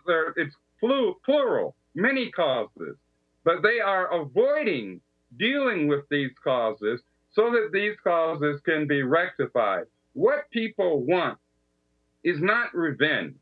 it's plural, many causes, but they are avoiding dealing with these causes so that these causes can be rectified. What people want is not revenge.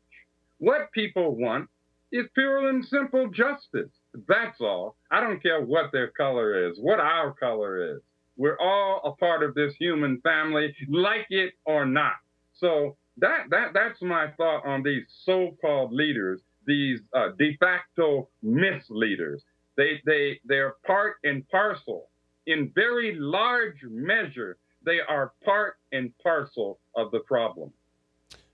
What people want is pure and simple justice. That's all. I don't care what their color is, what our color is. We're all a part of this human family, like it or not. So that's my thought on these so-called leaders, these de facto misleaders. They're part and parcel. In very large measure, they are part and parcel of the problem.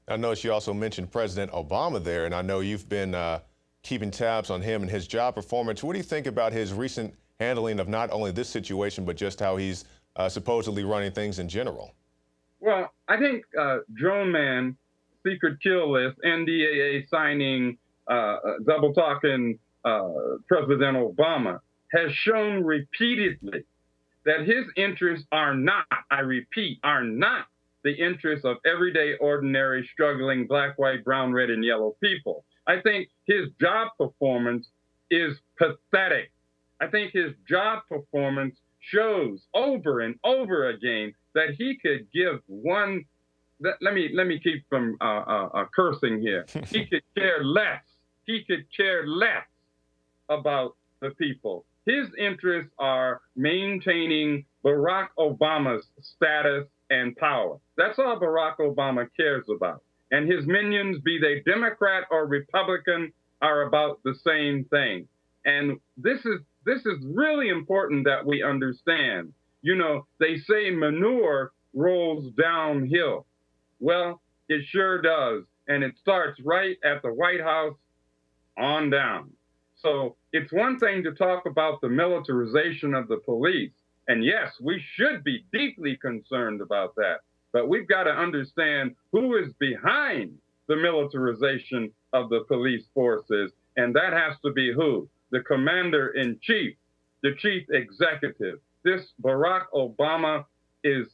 I noticed you also mentioned President Obama there, and I know you've been keeping tabs on him and his job performance. What do you think about his recent handling of not only this situation, but just how he's supposedly running things in general? Well, I think Drone Man, secret kill list, NDAA signing, double talking President Obama has shown repeatedly that his interests are not, I repeat, are not the interests of everyday, ordinary, struggling black, white, brown, red, and yellow people. I think his job performance is pathetic. I think his job performance shows over and over again that he could give one. Let me keep from cursing here. He could care less. He could care less about the people. His interests are maintaining Barack Obama's status and power. That's all Barack Obama cares about. And his minions, be they Democrat or Republican, are about the same thing. And this is really important that we understand. You know, they say manure rolls downhill. Well, it sure does. And it starts right at the White House on down. So it's one thing to talk about the militarization of the police. And yes, we should be deeply concerned about that. But we've got to understand who is behind the militarization of the police forces. And that has to be who? The commander-in-chief, the chief executive. This Barack Obama is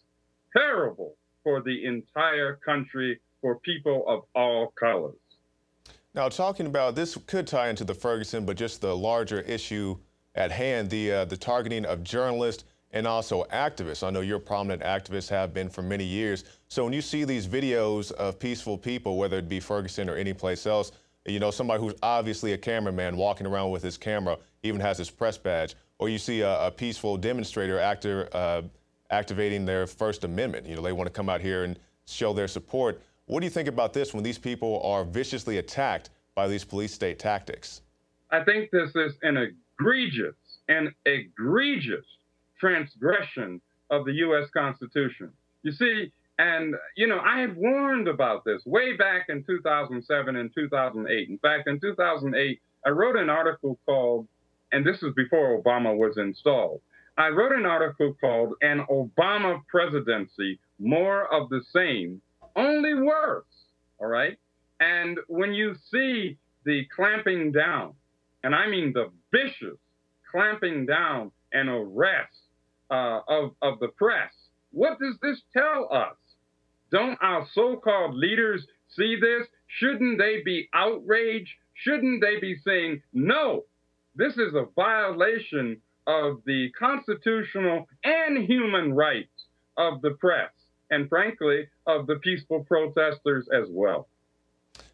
terrible for the entire country, for people of all colors. Now, talking about this could tie into the Ferguson, but just the larger issue at hand, the targeting of journalists and also activists. I know you're a prominent activist, have been for many years. So when you see these videos of peaceful people, whether it be Ferguson or any place else, you know, somebody who's obviously a cameraman walking around with his camera, even has his press badge, or you see a peaceful demonstrator activating their First Amendment. You know, they want to come out here and show their support. What do you think about this when these people are viciously attacked by these police state tactics? I think this is an egregious transgression of the U.S. Constitution. You see, and, you know, I have warned about this way back in 2007 and 2008. In fact, in 2008, I wrote an article called, and this was before Obama was installed, I wrote an article called An Obama Presidency, More of the Same, Only Worse, all right? And when you see the clamping down, and I mean the vicious clamping down and arrest of the press, what does this tell us? Don't our so-called leaders see this? Shouldn't they be outraged? Shouldn't they be saying, no, this is a violation of the constitutional and human rights of the press, and frankly, of the peaceful protesters as well?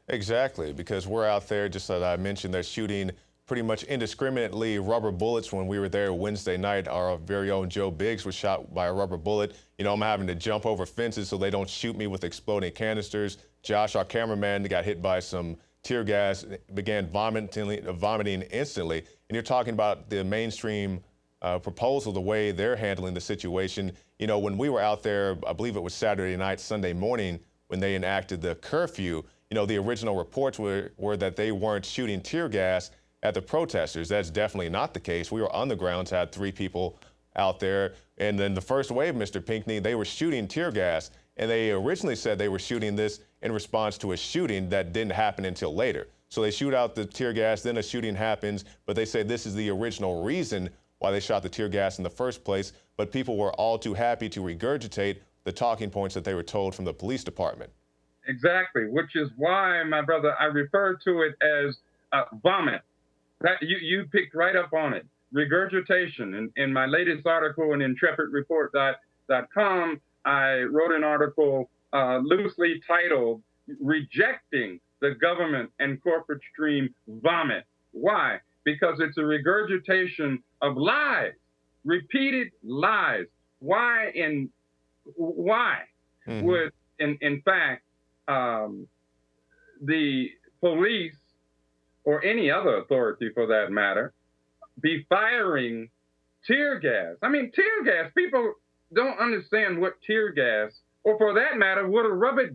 Exactly, because we're out there, just as I mentioned, they're shooting pretty much indiscriminately rubber bullets. When we were there Wednesday night, our very own Joe Biggs was shot by a rubber bullet. You know, I'm having to jump over fences so they don't shoot me with exploding canisters. Josh, our cameraman, got hit by some tear gas, began vomiting instantly. And you're talking about the mainstream proposal, the way they're handling the situation. You know, when we were out there, I believe it was Saturday night, Sunday morning, when they enacted the curfew, you know, the original reports were that they weren't shooting tear gas at the protesters. That's definitely not the case. We were on the grounds, had 3 people out there. And then the first wave, Mr. Pinckney, they were shooting tear gas. And they originally said they were shooting this in response to a shooting that didn't happen until later. So they shoot out the tear gas, then a shooting happens, but they say this is the original reason why they shot the tear gas in the first place. But people were all too happy to regurgitate the talking points that they were told from the police department. Exactly, which is why, my brother, I refer to it as Vomit. That you picked right up on it. Regurgitation. In my latest article in IntrepidReport.com, I wrote an article loosely titled "Rejecting the Government and Corporate Stream Vomit." Why? Because it's a regurgitation of lies, repeated lies. Why would, in fact, the police or any other authority for that matter be firing tear gas? I mean, tear gas, people don't understand what tear gas, or for that matter, what a rubber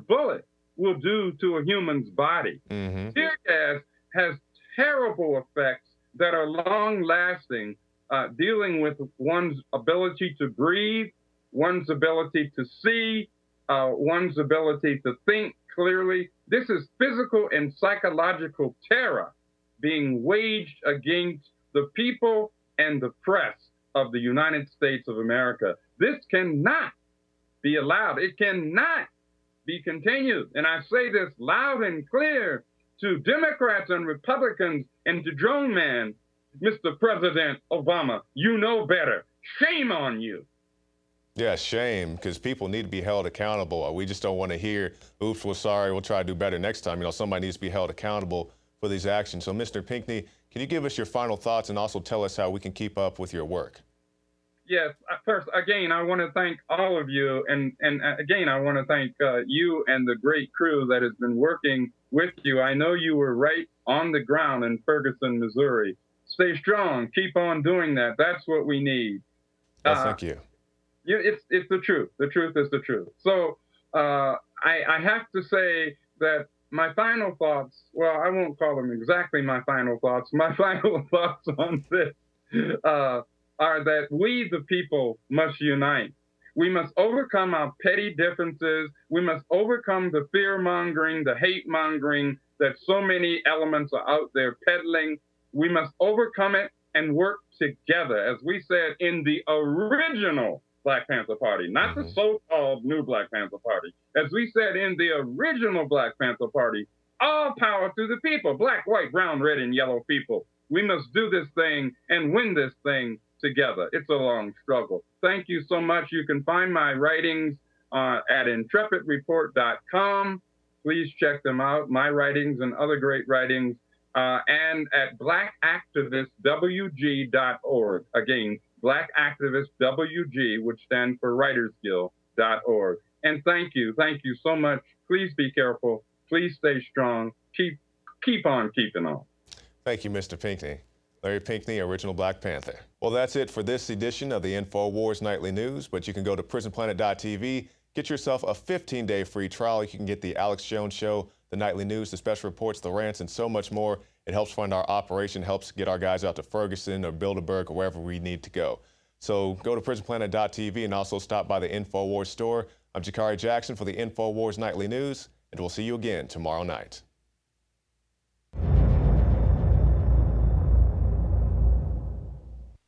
bullet will do to a human's body. Tear gas has terrible effects that are long-lasting, dealing with one's ability to breathe, one's ability to see, one's ability to think clearly. This is physical and psychological terror being waged against the people and the press of the United States of America. This cannot be allowed. It cannot be continued. And I say this loud and clear to Democrats and Republicans and to Drone Man, Mr. President Obama, you know better. Shame on you. Yeah, shame, because people need to be held accountable. We just don't want to hear, oops, we're sorry, we'll try to do better next time. You know, somebody needs to be held accountable for these actions. So, Mr. Pinckney, can you give us your final thoughts and also tell us how we can keep up with your work? Yes, first, again, I want to thank all of you. And again, I want to thank you and the great crew that has been working with you. I know you were right on the ground in Ferguson, Missouri. Stay strong. Keep on doing that. That's what we need. Well, thank you. Yeah, it's the truth. The truth is the truth. So I have to say that my final thoughts, well, I won't call them exactly my final thoughts. My final thoughts on this are that we, the people, must unite. We must overcome our petty differences. We must overcome the fear-mongering, the hate-mongering that so many elements are out there peddling. We must overcome it and work together, as we said in the original Black Panther Party, not the so-called new Black Panther Party. As we said in the original Black Panther Party, all power to the people, black, white, brown, red, and yellow people. We must do this thing and win this thing together. It's a long struggle. Thank you so much. You can find my writings at IntrepidReport.com. Please check them out, my writings and other great writings, and at blackactivistwg.org. Again, blackactivistwg, which stands for writersguild.org. And thank you so much. Please be careful. Please stay strong. Keep on keeping on. Thank you, Mr. Pinckney. Larry Pinckney, original Black Panther. Well, that's it for this edition of the InfoWars Nightly News, but you can go to prisonplanet.tv, get yourself a 15-day free trial. You can get the Alex Jones Show, the Nightly News, the special reports, the rants, and so much more. It helps fund our operation, helps get our guys out to Ferguson or Bilderberg or wherever we need to go. So go to prisonplanet.tv and also stop by the InfoWars store. I'm Jakari Jackson for the InfoWars Nightly News, and we'll see you again tomorrow night.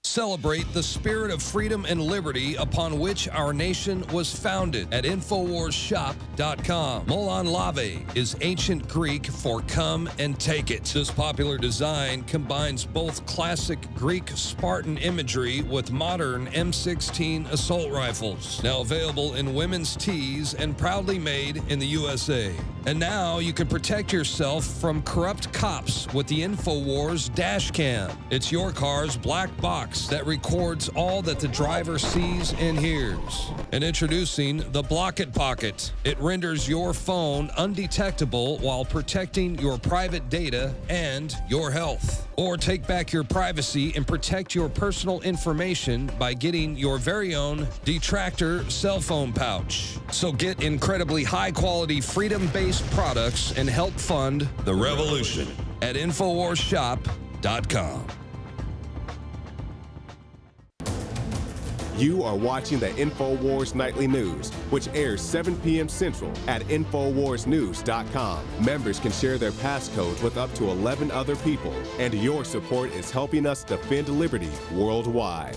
Celebrate the spirit of freedom and liberty upon which our nation was founded at InfoWarsShop.com. Molon Lave is ancient Greek for come and take it. This popular design combines both classic Greek Spartan imagery with modern M16 assault rifles. Now available in women's tees and proudly made in the USA. And now you can protect yourself from corrupt cops with the InfoWars dash cam. It's your car's black box that records all that the driver sees and hears. And introducing the Block It Pocket. It renders your phone undetectable while protecting your private data and your health. Or take back your privacy and protect your personal information by getting your very own Detractor cell phone pouch. So get incredibly high-quality, freedom-based products and help fund the revolution at InfoWarsShop.com. You are watching the InfoWars Nightly News, which airs 7 p.m. Central at InfoWarsNews.com. Members can share their passcodes with up to 11 other people, and your support is helping us defend liberty worldwide.